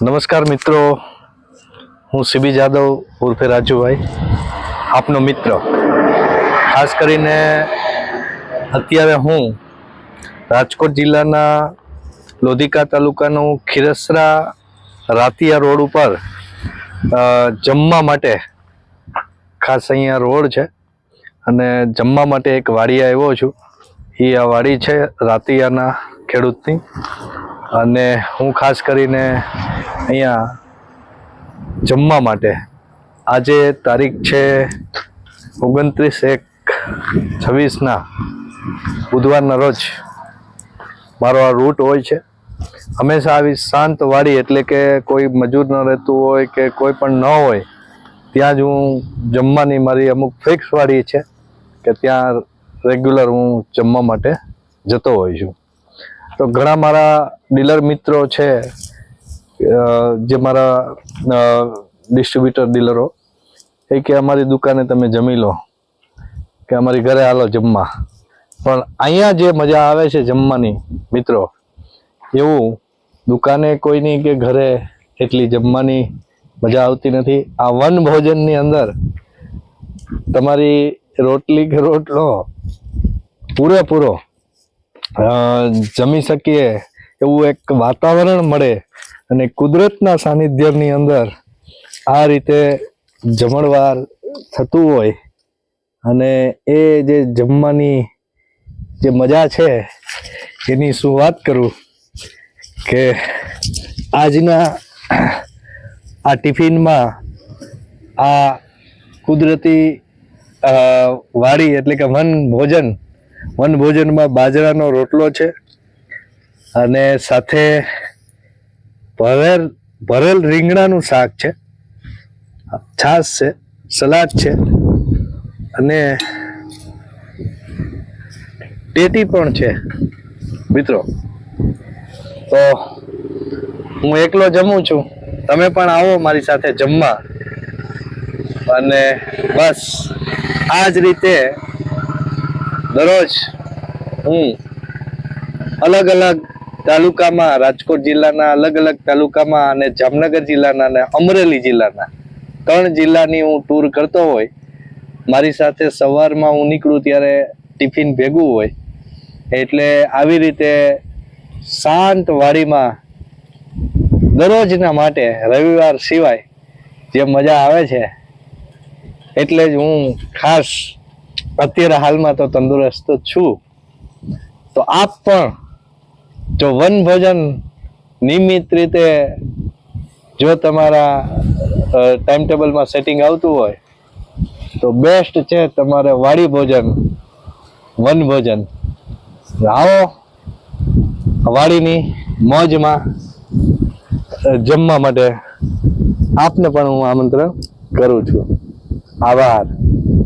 નમસ્કાર મિત્રો, હું સીબી જાદવ ઉર્ફે રાજુભાઈ, આપનો મિત્ર. ખાસ કરીને અત્યારે હું રાજકોટ જિલ્લાના લોધિકા તાલુકાનું ખીરસરા રાતિયા રોડ ઉપર જમવા માટે, ખાસ અહીંયા રોડ છે અને જમવા માટે એક વાડી આવ્યો છું. એ આ વાડી છે રાતિયાના ખેડૂતની, અને હું ખાસ કરીને અહીંયા જમવા માટે આજે તારીખ છે 29/1/26 બુધવારના રોજ મારો આ રૂટ હોય છે. હંમેશા આવી શાંત વાડી, એટલે કે કોઈ મજૂર ન રહેતું હોય કે કોઈ પણ ન હોય, ત્યાં જ હું જમવાની મારી અમુક ફિક્સ વાડી છે કે ત્યાં રેગ્યુલર હું જમવા માટે જતો હોઉં છું. તો ઘણા મારા ડીલર મિત્રો છે, જે મારા ડિસ્ટ્રીબ્યુટર ડીલરો, એ કે અમારી દુકાને તમે જમી લો, કે અમારી ઘરે હાલો જમવા. પણ અહીંયા જે મજા આવે છે જમવાની મિત્રો, એવું દુકાને કોઈની કે ઘરે એટલી જમવાની મજા આવતી નથી. આ વન ભોજનની અંદર તમારી રોટલી કે રોટલો પૂરેપૂરો જમી શકીએ એવું એક વાતાવરણ મળે, અને કુદરતના સાનિધ્યની અંદર આ રીતે જમણવાર થતું હોય, અને એ જે જમવાની જે મજા છે એની શું વાત કરું. કે આજના આ ટિફિનમાં આ કુદરતી વાડી, એટલે કે વન ભોજનમાં બાજરાનો રોટલો છે, અને સાથે ભરેલ રીંગણાનું શાક છે, છાશ છે, સલાડ છે, અને ટેટી પણ છે મિત્રો. તો હું એકલો જમું છું, તમે પણ આવો મારી સાથે જમવા. અને બસ આ જ રીતે દરરોજ હું અલગ અલગ તાલુકામાં, રાજકોટ જિલ્લાના અલગ અલગ તાલુકામાં, અને જામનગર જિલ્લાના અને અમરેલી જિલ્લાના 3 જિલ્લાની હું ટૂર કરતો હોય. મારી સાથે સવારમાં હું નીકળું ત્યારે ટિફિન ભેગું હોય, એટલે આવી રીતે શાંત વાડીમાં દરરોજના માટે રવિવાર સિવાય જે મજા આવે છે, એટલે જ હું ખાસ અત્યારે હાલમાં તો તંદુરસ્ત છું. તો આપ પણ જો વન ભોજન નિયમિત રીતે જો તમારા ટાઈમ ટેબલમાં સેટિંગ આવતું હોય તો બેસ્ટ છે તમારે વાડી ભોજન, વન ભોજન. આવો વાડીની મોજમાં જમવા માટે આપને પણ હું આમંત્રણ કરું છું. આભાર.